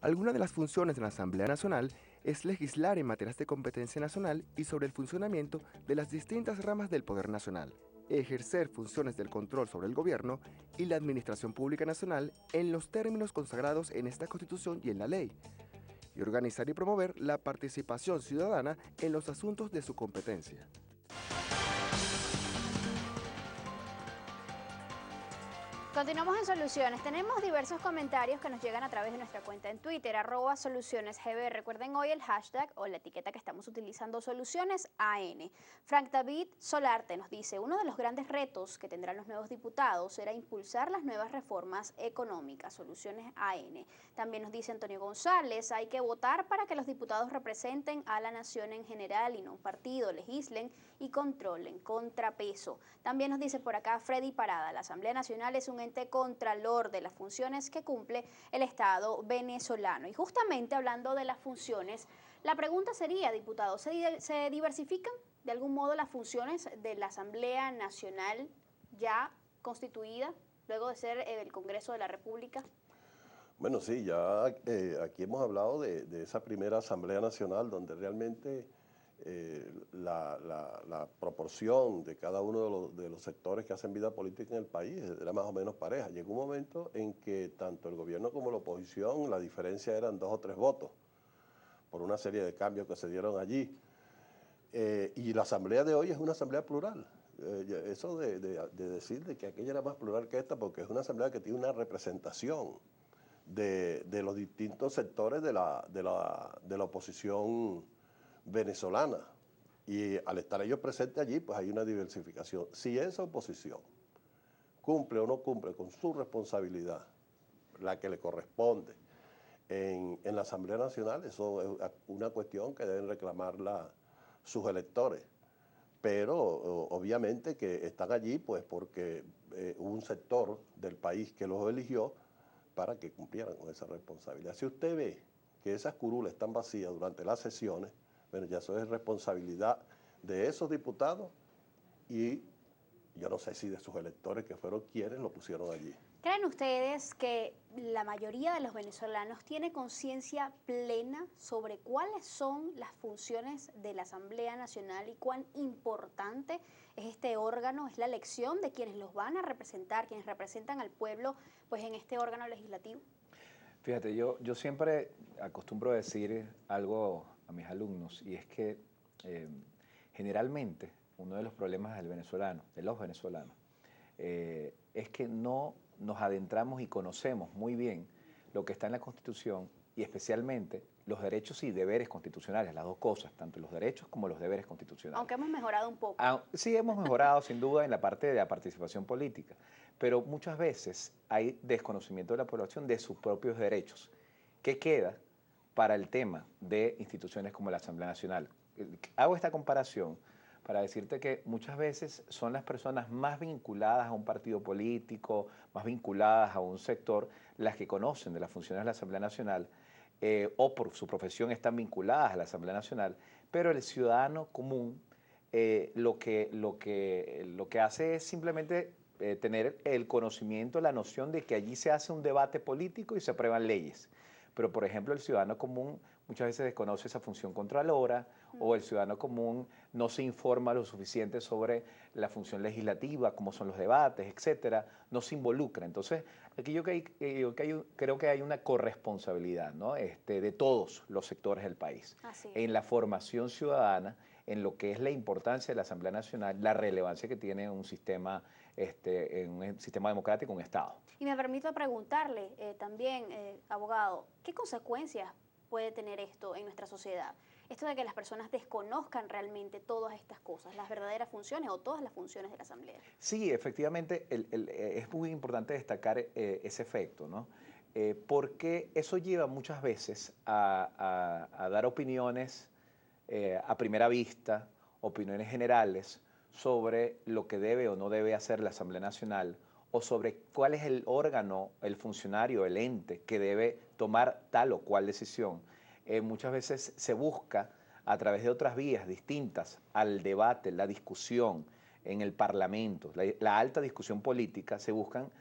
Alguna de las funciones de la Asamblea Nacional es legislar en materias de competencia nacional y sobre el funcionamiento de las distintas ramas del Poder Nacional, ejercer funciones del control sobre el gobierno y la administración pública nacional en los términos consagrados en esta Constitución y en la ley, y organizar y promover la participación ciudadana en los asuntos de su competencia. Continuamos en Soluciones. Tenemos diversos comentarios que nos llegan a través de nuestra cuenta en Twitter, @SolucionesGB. Recuerden hoy el hashtag o la etiqueta que estamos utilizando, SolucionesAN. Frank David Solarte nos dice, uno de los grandes retos que tendrán los nuevos diputados será impulsar las nuevas reformas económicas, SolucionesAN. También nos dice Antonio González, hay que votar para que los diputados representen a la nación en general y no un partido, legislen y controlen, contrapeso. También nos dice por acá Freddy Parada, la Asamblea Nacional es un ente contralor de las funciones que cumple el Estado venezolano. Y justamente hablando de las funciones, la pregunta sería, diputados, ¿se diversifican de algún modo las funciones de la Asamblea Nacional ya constituida, luego de ser el Congreso de la República? Bueno, sí, ya aquí hemos hablado de esa primera Asamblea Nacional donde realmente la proporción de cada uno de los sectores que hacen vida política en el país era más o menos pareja. Llegó un momento en que tanto el gobierno como la oposición, la diferencia eran 2 o 3 votos por una serie de cambios que se dieron allí. Y la asamblea de hoy es una asamblea plural. Eso de decir de que aquella era más plural que esta, porque es una asamblea que tiene una representación de los distintos sectores de la oposición venezolana. Y al estar ellos presentes allí, pues hay una diversificación. Si esa oposición cumple o no cumple con su responsabilidad, la que le corresponde en la Asamblea Nacional, eso es una cuestión que deben reclamar sus electores. Pero obviamente que están allí pues porque hubo un sector del país que los eligió para que cumplieran con esa responsabilidad. Si usted ve que esas curules están vacías durante las sesiones, bueno, ya eso es responsabilidad de esos diputados y yo no sé si de sus electores que fueron quienes lo pusieron allí. ¿Creen ustedes que la mayoría de los venezolanos tiene conciencia plena sobre cuáles son las funciones de la Asamblea Nacional y cuán importante es este órgano, es la elección de quienes los van a representar, quienes representan al pueblo, pues en este órgano legislativo? Fíjate, yo siempre acostumbro a decir algo a mis alumnos y es que generalmente uno de los problemas del venezolano, de los venezolanos, es que no nos adentramos y conocemos muy bien lo que está en la Constitución y especialmente los derechos y deberes constitucionales, las dos cosas, tanto los derechos como los deberes constitucionales. Aunque hemos mejorado un poco. Sí, hemos mejorado sin duda en la parte de la participación política, pero muchas veces hay desconocimiento de la población de sus propios derechos. ¿Qué queda para el tema de instituciones como la Asamblea Nacional? Hago esta comparación para decirte que muchas veces son las personas más vinculadas a un partido político, más vinculadas a un sector, las que conocen de las funciones de la Asamblea Nacional, o por su profesión están vinculadas a la Asamblea Nacional, pero el ciudadano común lo que hace es simplemente tener el conocimiento, la noción de que allí se hace un debate político y se aprueban leyes. Pero, por ejemplo, el ciudadano común muchas veces desconoce esa función contralora o el ciudadano común no se informa lo suficiente sobre la función legislativa, cómo son los debates, etcétera, no se involucra. Entonces, aquí creo que hay una corresponsabilidad, ¿no? De todos los sectores del país en la formación ciudadana, en lo que es la importancia de la Asamblea Nacional, la relevancia que tiene un sistema, en un sistema democrático, un Estado. Y me permito preguntarle también, abogado, ¿qué consecuencias puede tener esto en nuestra sociedad? Esto de que las personas desconozcan realmente todas estas cosas, las verdaderas funciones o todas las funciones de la Asamblea. Sí, efectivamente, es muy importante destacar ese efecto, ¿no? Porque eso lleva muchas veces a dar opiniones a primera vista, opiniones generales sobre lo que debe o no debe hacer la Asamblea Nacional o sobre cuál es el órgano, el funcionario, el ente que debe tomar tal o cual decisión. Muchas veces se busca a través de otras vías distintas al debate, la discusión en el Parlamento, la alta discusión política, se buscan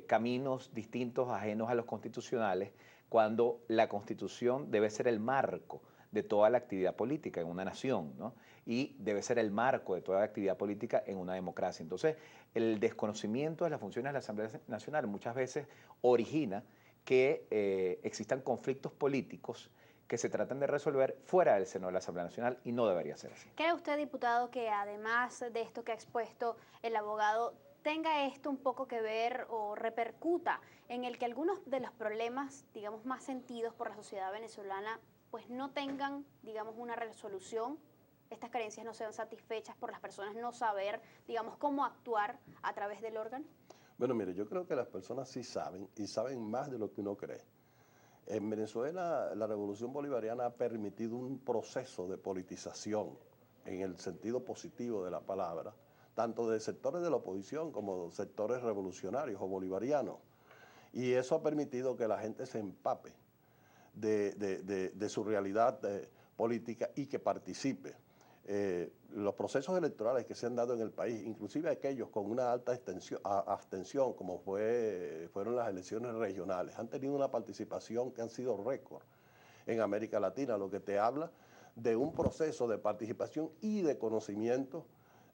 caminos distintos, ajenos a los constitucionales, cuando la Constitución debe ser el marco de toda la actividad política en una nación, ¿no? Y debe ser el marco de toda la actividad política en una democracia. Entonces, el desconocimiento de las funciones de la Asamblea Nacional muchas veces origina que existan conflictos políticos que se tratan de resolver fuera del seno de la Asamblea Nacional y no debería ser así. ¿Cree usted, diputado, que además de esto que ha expuesto el abogado, tenga esto un poco que ver o repercuta en el que algunos de los problemas, digamos, más sentidos por la sociedad venezolana, pues no tengan, digamos, una resolución? Estas carencias no sean satisfechas por las personas no saber, digamos, cómo actuar a través del órgano. Bueno, mire, yo creo que las personas sí saben y saben más de lo que uno cree. En Venezuela, la revolución bolivariana ha permitido un proceso de politización en el sentido positivo de la palabra, tanto de sectores de la oposición como de sectores revolucionarios o bolivarianos. Y eso ha permitido que la gente se empape de su realidad política y que participe. Los procesos electorales que se han dado en el país, inclusive aquellos con una alta abstención, como fueron las elecciones regionales, han tenido una participación que han sido récord en América Latina, lo que te habla de un proceso de participación y de conocimiento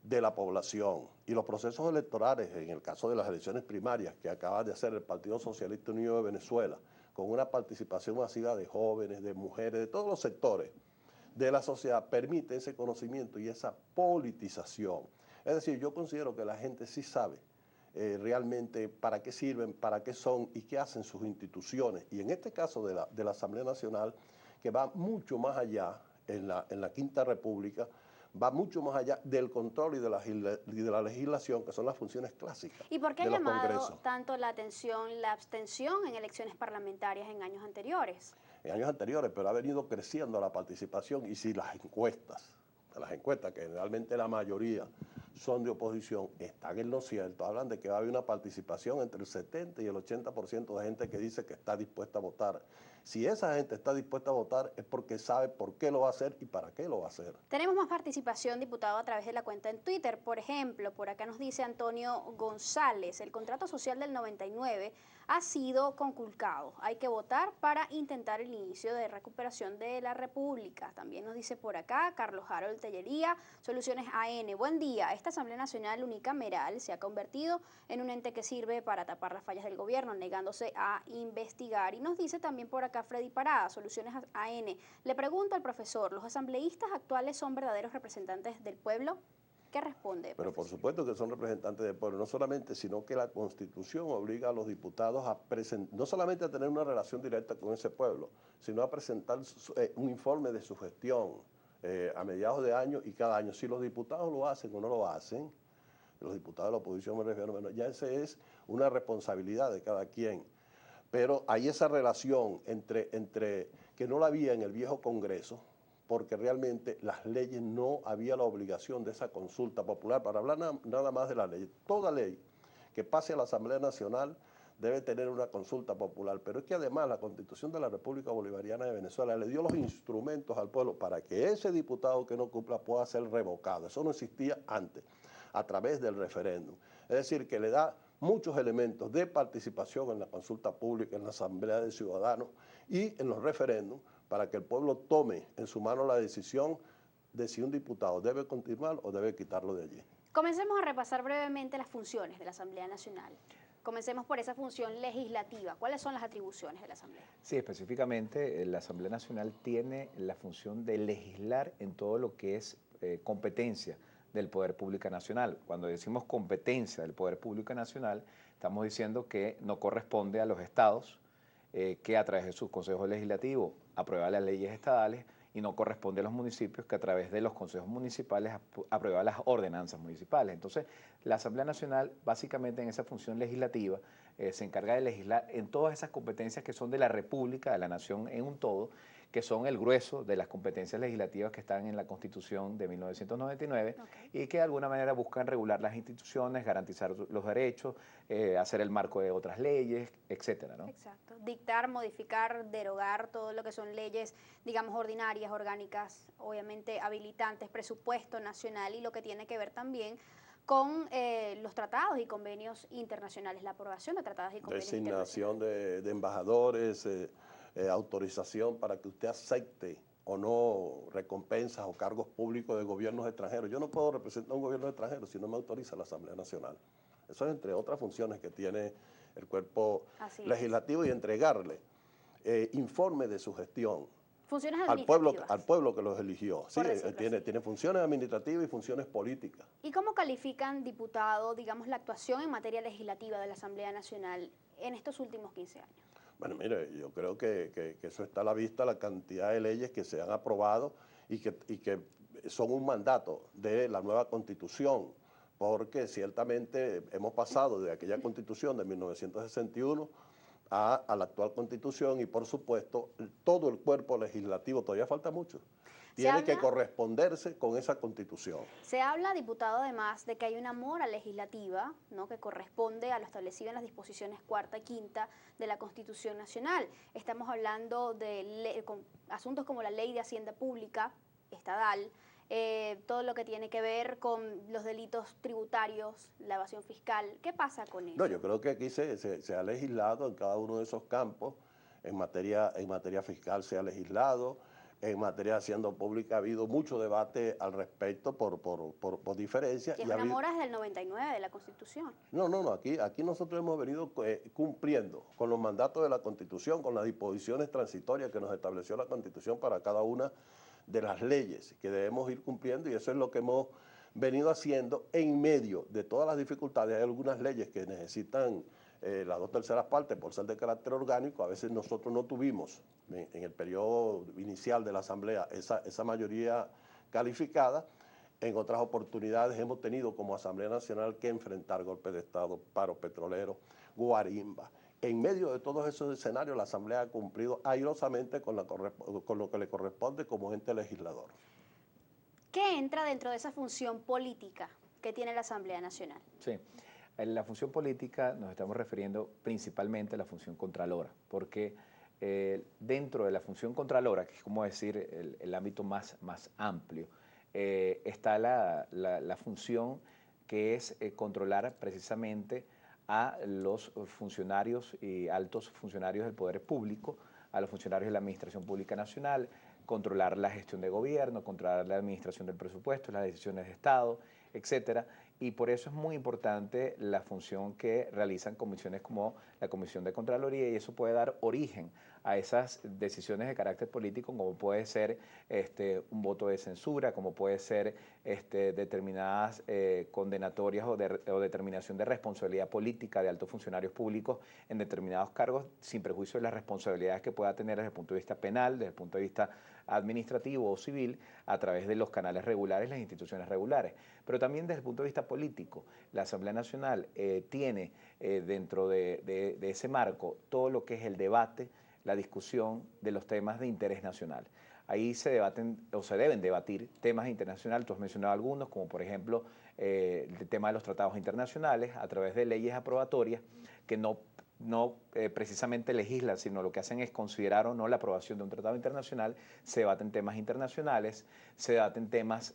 de la población. Y los procesos electorales, en el caso de las elecciones primarias que acaba de hacer el Partido Socialista Unido de Venezuela, con una participación masiva de jóvenes, de mujeres, de todos los sectores de la sociedad, permite ese conocimiento y esa politización. Es decir, yo considero que la gente sí sabe realmente para qué sirven, para qué son y qué hacen sus instituciones. Y en este caso de la Asamblea Nacional, que va mucho más allá, en la Quinta República, va mucho más allá del control y de la legislación, que son las funciones clásicas ¿Y por qué ha de los llamado congresos. tanto la atención la abstención en elecciones parlamentarias en años anteriores? En años anteriores, pero ha venido creciendo la participación y si las encuestas, que realmente la mayoría son de oposición, están en lo cierto, hablan de que va a haber una participación entre el 70 y el 80% de gente que dice que está dispuesta a votar. Si esa gente está dispuesta a votar es porque sabe por qué lo va a hacer y para qué lo va a hacer. Tenemos más participación, diputado, a través de la cuenta en Twitter. Por ejemplo, por acá nos dice Antonio González, el contrato social del 99 ha sido conculcado. Hay que votar para intentar el inicio de recuperación de la República. También nos dice por acá Carlos Harold Tellería, Soluciones AN. Buen día. Esta Asamblea Nacional unicameral se ha convertido en un ente que sirve para tapar las fallas del gobierno, negándose a investigar. Y nos dice también por acá Freddy Parada, Soluciones AN. Le pregunto al profesor, ¿los asambleístas actuales son verdaderos representantes del pueblo? ¿Qué responde, Pero por profesor? supuesto que son representantes del pueblo, no solamente, sino que la Constitución obliga a los diputados a presentar, no solamente a tener una relación directa con ese pueblo, sino a presentar un informe de su gestión a mediados de año y cada año. Si los diputados lo hacen o no lo hacen, los diputados de la oposición me refiero, bueno, ya esa es una responsabilidad de cada quien. Pero hay esa relación entre que no la había en el viejo Congreso, porque realmente las leyes no había la obligación de esa consulta popular. Para hablar nada más de la ley, toda ley que pase a la Asamblea Nacional debe tener una consulta popular, pero es que además la Constitución de la República Bolivariana de Venezuela le dio los instrumentos al pueblo para que ese diputado que no cumpla pueda ser revocado. Eso no existía antes, a través del referéndum. Es decir, que le da muchos elementos de participación en la consulta pública, en la Asamblea de Ciudadanos y en los referéndums, para que el pueblo tome en su mano la decisión de si un diputado debe continuar o debe quitarlo de allí. Comencemos a repasar brevemente las funciones de la Asamblea Nacional. Comencemos por esa función legislativa. ¿Cuáles son las atribuciones de la Asamblea? Sí, específicamente la Asamblea Nacional tiene la función de legislar en todo lo que es competencia del Poder Público Nacional. Cuando decimos competencia del Poder Público Nacional, estamos diciendo que no corresponde a los estados que a través de sus consejos legislativos aprueban las leyes estadales y no corresponde a los municipios que a través de los consejos municipales aprueban las ordenanzas municipales. Entonces, la Asamblea Nacional, básicamente en esa función legislativa, se encarga de legislar en todas esas competencias que son de la República, de la Nación en un todo, que son el grueso de las competencias legislativas que están en la Constitución de 1999 y que de alguna manera buscan regular las instituciones, garantizar los derechos, hacer el marco de otras leyes, etcétera, ¿no? Exacto. Dictar, modificar, derogar todo lo que son leyes, digamos, ordinarias, orgánicas, obviamente habilitantes, presupuesto nacional y lo que tiene que ver también con los tratados y convenios internacionales, la aprobación de tratados y convenios Designación internacionales. de embajadores, autorización para que usted acepte o no recompensas o cargos públicos de gobiernos extranjeros. Yo no puedo representar a un gobierno extranjero si no me autoriza la Asamblea Nacional. Eso es entre otras funciones que tiene el cuerpo legislativo y entregarle informe de su gestión funciones al pueblo que los eligió. Sí, tiene funciones administrativas y funciones políticas. ¿Y cómo califican, diputado, digamos, la actuación en materia legislativa de la Asamblea Nacional en estos últimos 15 años? Bueno, mire, yo creo que eso está a la vista, la cantidad de leyes que se han aprobado y que son un mandato de la nueva Constitución, porque ciertamente hemos pasado de aquella Constitución de 1961 a la actual Constitución y, por supuesto, todo el cuerpo legislativo, todavía falta mucho, tiene que corresponderse con esa Constitución. Se habla, diputado, además, de que hay una mora legislativa, ¿no?, que corresponde a lo establecido en las disposiciones cuarta y quinta de la Constitución Nacional. Estamos hablando de asuntos como la Ley de Hacienda Pública Estatal, todo lo que tiene que ver con los delitos tributarios, la evasión fiscal. ¿Qué pasa con eso? No, yo creo que aquí se ha legislado en cada uno de esos campos. En materia fiscal se ha legislado, en materia de Hacienda Pública ha habido mucho debate al respecto por diferencias. Que es una mora desde el 99 de la Constitución. No, aquí nosotros hemos venido cumpliendo con los mandatos de la Constitución, con las disposiciones transitorias que nos estableció la Constitución para cada una de las leyes que debemos ir cumpliendo, y eso es lo que hemos venido haciendo en medio de todas las dificultades. Hay algunas leyes que necesitan las 2/3 partes por ser de carácter orgánico. A veces nosotros no tuvimos en el periodo inicial de la Asamblea esa mayoría calificada. En otras oportunidades hemos tenido como Asamblea Nacional que enfrentar golpes de Estado, paro petrolero, guarimba. En medio de todos esos escenarios, la Asamblea ha cumplido airosamente con lo que le corresponde como ente legislador. ¿Qué entra dentro de esa función política que tiene la Asamblea Nacional? Sí, en la función política nos estamos refiriendo principalmente a la función contralora, porque dentro de la función contralora, que es como decir el ámbito más amplio, está la función que es controlar precisamente a los funcionarios y altos funcionarios del poder público, a los funcionarios de la Administración Pública Nacional, controlar la gestión de gobierno, controlar la administración del presupuesto, las decisiones de Estado, etcétera. Y por eso es muy importante la función que realizan comisiones como la Comisión de Contraloría, y eso puede dar origen a esas decisiones de carácter político, como puede ser un voto de censura, como puede ser determinadas condenatorias o determinación de responsabilidad política de altos funcionarios públicos en determinados cargos, sin prejuicio de las responsabilidades que pueda tener desde el punto de vista penal, desde el punto de vista administrativo o civil, a través de los canales regulares, las instituciones regulares. Pero también desde el punto de vista político, la Asamblea Nacional tiene dentro de ese marco todo lo que es el debate, la discusión de los temas de interés nacional. Ahí se debaten o se deben debatir temas internacionales, tú has mencionado algunos, como por ejemplo el tema de los tratados internacionales a través de leyes aprobatorias que no precisamente legislan, sino lo que hacen es considerar o no la aprobación de un tratado internacional. Se debaten temas internacionales, se debaten temas,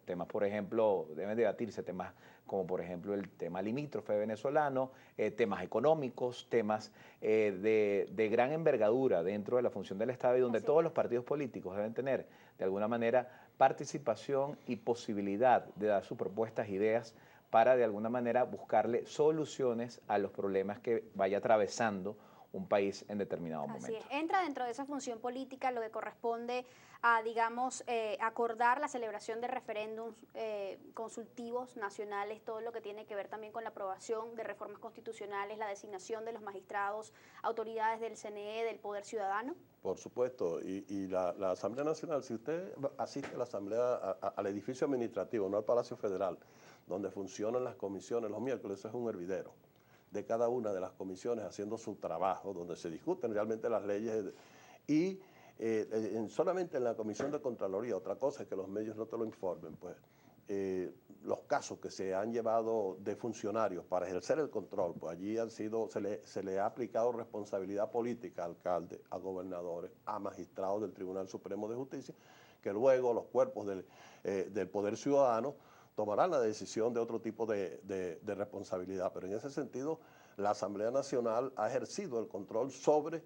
temas por ejemplo, deben debatirse temas como por ejemplo el tema limítrofe venezolano, temas económicos, temas de gran envergadura dentro de la función del Estado, y donde todos los partidos políticos deben tener de alguna manera participación y posibilidad de dar sus propuestas, ideas, para de alguna manera buscarle soluciones a los problemas que vaya atravesando un país en determinado momento. Así es. Entra dentro de esa función política lo que corresponde a, digamos, acordar la celebración de referéndums consultivos nacionales, todo lo que tiene que ver también con la aprobación de reformas constitucionales, la designación de los magistrados, autoridades del CNE, del Poder Ciudadano. Por supuesto, y la Asamblea Nacional, si usted asiste a la Asamblea, al edificio administrativo, no al Palacio Federal, donde funcionan las comisiones los miércoles, eso es un hervidero de cada una de las comisiones haciendo su trabajo, donde se discuten realmente las leyes, y solamente en la Comisión de Contraloría, otra cosa es que los medios no te lo informen, pues los casos que se han llevado de funcionarios para ejercer el control, pues allí se le ha aplicado responsabilidad política a alcaldes, a gobernadores, a magistrados del Tribunal Supremo de Justicia, que luego los cuerpos del Poder Ciudadano tomarán la decisión de otro tipo de responsabilidad. Pero en ese sentido, la Asamblea Nacional ha ejercido el control sobre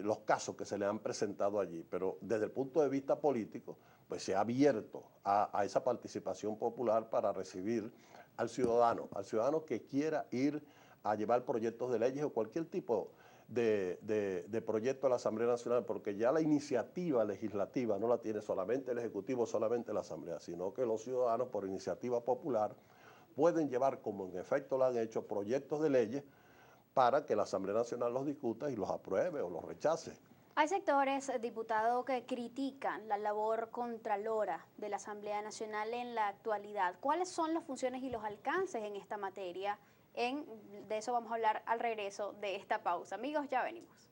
los casos que se le han presentado allí, pero desde el punto de vista político, pues se ha abierto a esa participación popular para recibir al ciudadano que quiera ir a llevar proyectos de leyes o cualquier tipo de proyecto a la Asamblea Nacional, porque ya la iniciativa legislativa no la tiene solamente el Ejecutivo, solamente la Asamblea, sino que los ciudadanos por iniciativa popular pueden llevar, como en efecto lo han hecho, proyectos de leyes para que la Asamblea Nacional los discuta y los apruebe o los rechace. Hay sectores, diputado, que critican la labor contralora de la Asamblea Nacional en la actualidad. ¿Cuáles son las funciones y los alcances en esta materia? De eso vamos a hablar al regreso de esta pausa. Amigos, ya venimos.